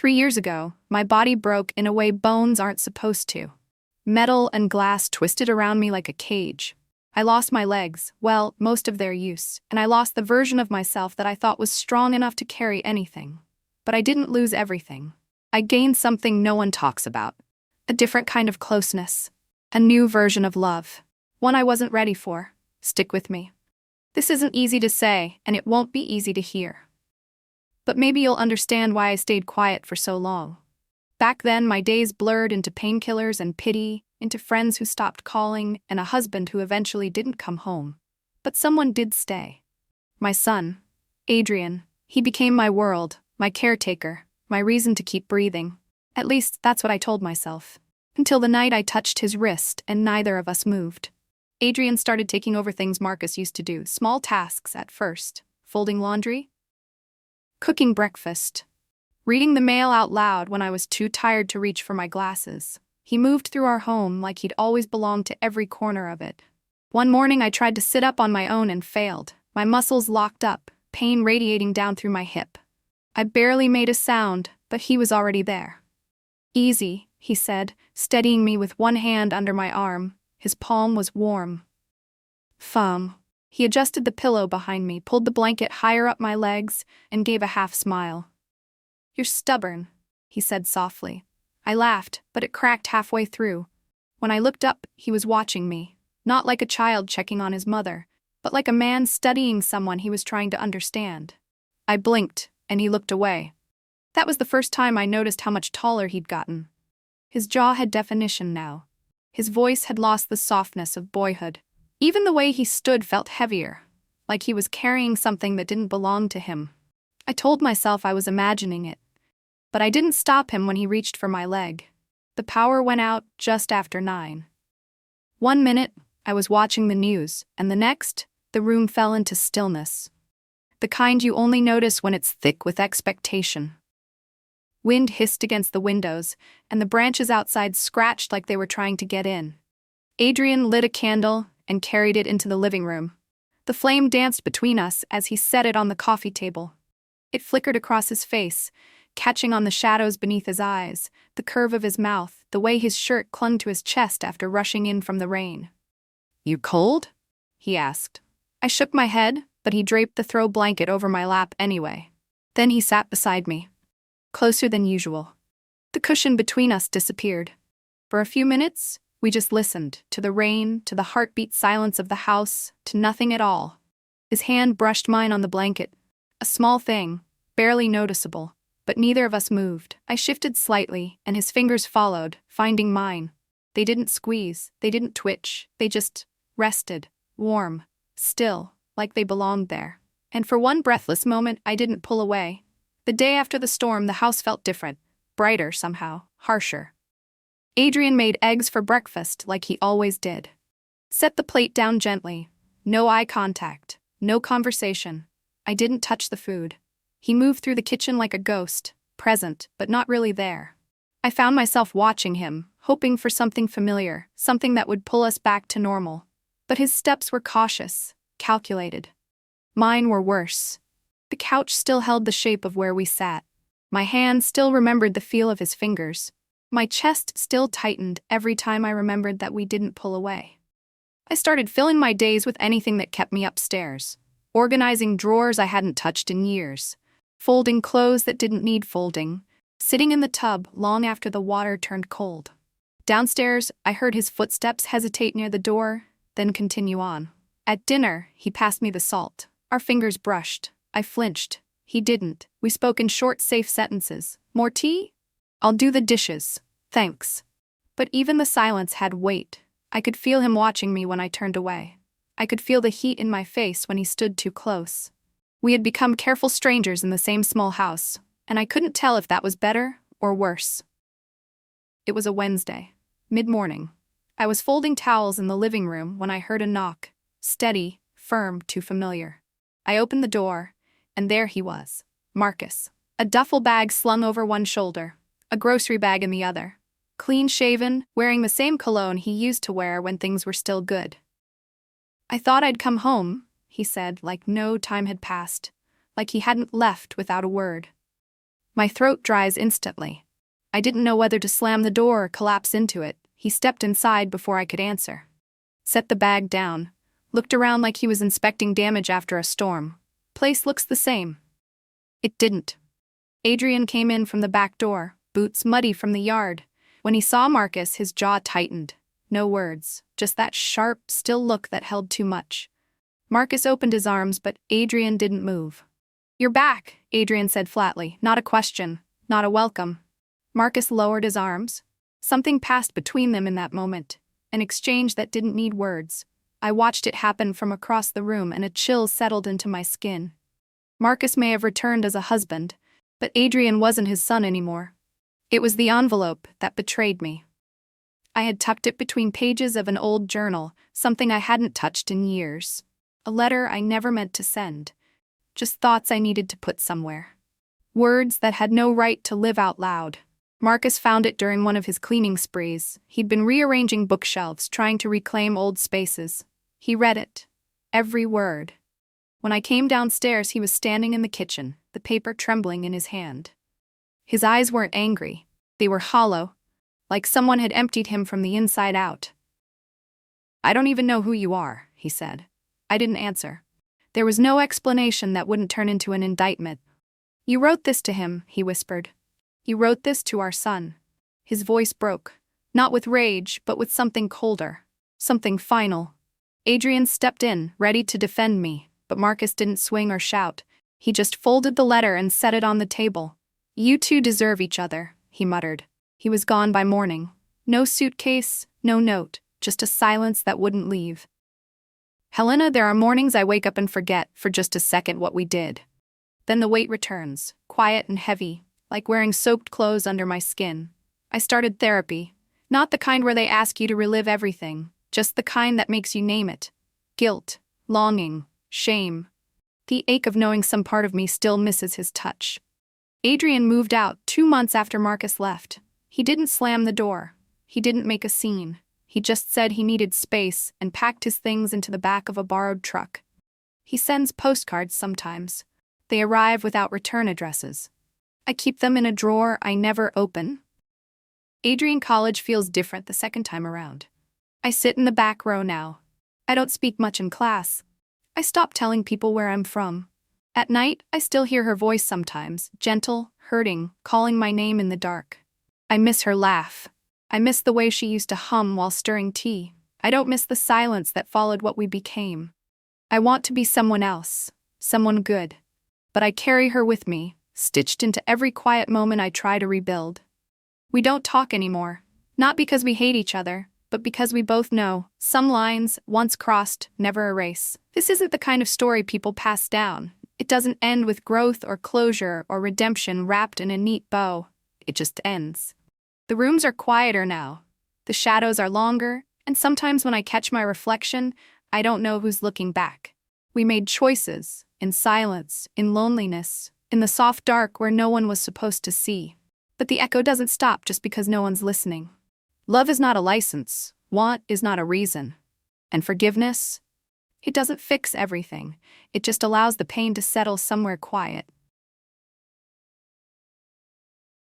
3 years ago, my body broke in a way bones aren't supposed to. Metal and glass twisted around me like a cage. I lost my legs, well, most of their use, and I lost the version of myself that I thought was strong enough to carry anything. But I didn't lose everything. I gained something no one talks about. A different kind of closeness. A new version of love. One I wasn't ready for. Stick with me. This isn't easy to say, and it won't be easy to hear. But maybe you'll understand why I stayed quiet for so long. Back then, my days blurred into painkillers and pity, into friends who stopped calling, and a husband who eventually didn't come home. But someone did stay. My son, Adrian. He became my world, my caretaker, my reason to keep breathing. At least, that's what I told myself. Until the night I touched his wrist and neither of us moved. Adrian started taking over things Marcus used to do, small tasks at first. Folding laundry, cooking breakfast, reading the mail out loud when I was too tired to reach for my glasses. He moved through our home like he'd always belonged to every corner of it. One morning I tried to sit up on my own and failed. My muscles locked up, pain radiating down through my hip. I barely made a sound, but he was already there. "Easy," he said, steadying me with one hand under my arm. His palm was warm. "Fum." He adjusted the pillow behind me, pulled the blanket higher up my legs, and gave a half smile. "You're stubborn," he said softly. I laughed, but it cracked halfway through. When I looked up, he was watching me, not like a child checking on his mother, but like a man studying someone he was trying to understand. I blinked, and he looked away. That was the first time I noticed how much taller he'd gotten. His jaw had definition now. His voice had lost the softness of boyhood. Even the way he stood felt heavier, like he was carrying something that didn't belong to him. I told myself I was imagining it. But I didn't stop him when he reached for my leg. The power went out just after 9. 1 minute, I was watching the news, and the next, the room fell into stillness. The kind you only notice when it's thick with expectation. Wind hissed against the windows, and the branches outside scratched like they were trying to get in. Adrian lit a candle and carried it into the living room. The flame danced between us as he set it on the coffee table. It flickered across his face, catching on the shadows beneath his eyes, the curve of his mouth, the way his shirt clung to his chest after rushing in from the rain. "You cold?" he asked. I shook my head, but he draped the throw blanket over my lap anyway. Then he sat beside me, closer than usual. The cushion between us disappeared. For a few minutes, we just listened, to the rain, to the heartbeat silence of the house, to nothing at all. His hand brushed mine on the blanket, a small thing, barely noticeable. But neither of us moved. I shifted slightly, and his fingers followed, finding mine. They didn't squeeze, they didn't twitch, they just rested, warm, still, like they belonged there. And for one breathless moment, I didn't pull away. The day after the storm, the house felt different, brighter somehow, harsher. Adrian made eggs for breakfast like he always did. Set the plate down gently. No eye contact, no conversation. I didn't touch the food. He moved through the kitchen like a ghost, present, but not really there. I found myself watching him, hoping for something familiar, something that would pull us back to normal. But his steps were cautious, calculated. Mine were worse. The couch still held the shape of where we sat. My hand still remembered the feel of his fingers. My chest still tightened every time I remembered that we didn't pull away. I started filling my days with anything that kept me upstairs, organizing drawers I hadn't touched in years, folding clothes that didn't need folding, sitting in the tub long after the water turned cold. Downstairs, I heard his footsteps hesitate near the door, then continue on. At dinner, he passed me the salt. Our fingers brushed. I flinched. He didn't. We spoke in short, safe sentences. "More tea?" "I'll do the dishes. Thanks." But even the silence had weight. I could feel him watching me when I turned away. I could feel the heat in my face when he stood too close. We had become careful strangers in the same small house, and I couldn't tell if that was better or worse. It was a Wednesday, mid-morning. I was folding towels in the living room when I heard a knock, steady, firm, too familiar. I opened the door, and there he was, Marcus, a duffel bag slung over one shoulder, a grocery bag in the other, clean-shaven, wearing the same cologne he used to wear when things were still good. "I thought I'd come home," he said, like no time had passed, like he hadn't left without a word. My throat dries instantly. I didn't know whether to slam the door or collapse into it. He stepped inside before I could answer. Set the bag down. Looked around like he was inspecting damage after a storm. Place looks the same. It didn't. Adrian came in from the back door, boots muddy from the yard. When he saw Marcus, his jaw tightened. No words, just that sharp, still look that held too much. Marcus opened his arms, but Adrian didn't move. "You're back," Adrian said flatly, not a question, not a welcome. Marcus lowered his arms. Something passed between them in that moment, an exchange that didn't need words. I watched it happen from across the room and a chill settled into my skin. Marcus may have returned as a husband, but Adrian wasn't his son anymore. It was the envelope that betrayed me. I had tucked it between pages of an old journal, something I hadn't touched in years. A letter I never meant to send. Just thoughts I needed to put somewhere. Words that had no right to live out loud. Marcus found it during one of his cleaning sprees. He'd been rearranging bookshelves, trying to reclaim old spaces. He read it. Every word. When I came downstairs, he was standing in the kitchen, the paper trembling in his hand. His eyes weren't angry. They were hollow, like someone had emptied him from the inside out. "I don't even know who you are," he said. I didn't answer. There was no explanation that wouldn't turn into an indictment. "You wrote this to him," he whispered. "You wrote this to our son." His voice broke, not with rage, but with something colder, something final. Adrian stepped in, ready to defend me, but Marcus didn't swing or shout. He just folded the letter and set it on the table. "You two deserve each other," he muttered. He was gone by morning. No suitcase, no note, just a silence that wouldn't leave. "Helena, there are mornings I wake up and forget, for just a second, what we did. Then the weight returns, quiet and heavy, like wearing soaked clothes under my skin. I started therapy. Not the kind where they ask you to relive everything, just the kind that makes you name it. Guilt, longing, shame. The ache of knowing some part of me still misses his touch." Adrian moved out 2 months after Marcus left. He didn't slam the door. He didn't make a scene. He just said he needed space and packed his things into the back of a borrowed truck. He sends postcards sometimes. They arrive without return addresses. I keep them in a drawer I never open. Adrian College feels different the second time around. I sit in the back row now. I don't speak much in class. I stopped telling people where I'm from. At night, I still hear her voice sometimes, gentle, hurting, calling my name in the dark. I miss her laugh. I miss the way she used to hum while stirring tea. I don't miss the silence that followed what we became. I want to be someone else, someone good. But I carry her with me, stitched into every quiet moment I try to rebuild. We don't talk anymore, not because we hate each other, but because we both know some lines, once crossed, never erase. This isn't the kind of story people pass down. It doesn't end with growth or closure or redemption wrapped in a neat bow. It just ends. The rooms are quieter now. The shadows are longer, and sometimes when I catch my reflection, I don't know who's looking back. We made choices, in silence, in loneliness, in the soft dark where no one was supposed to see. But the echo doesn't stop just because no one's listening. Love is not a license. Want is not a reason. And forgiveness? It doesn't fix everything. It just allows the pain to settle somewhere quiet.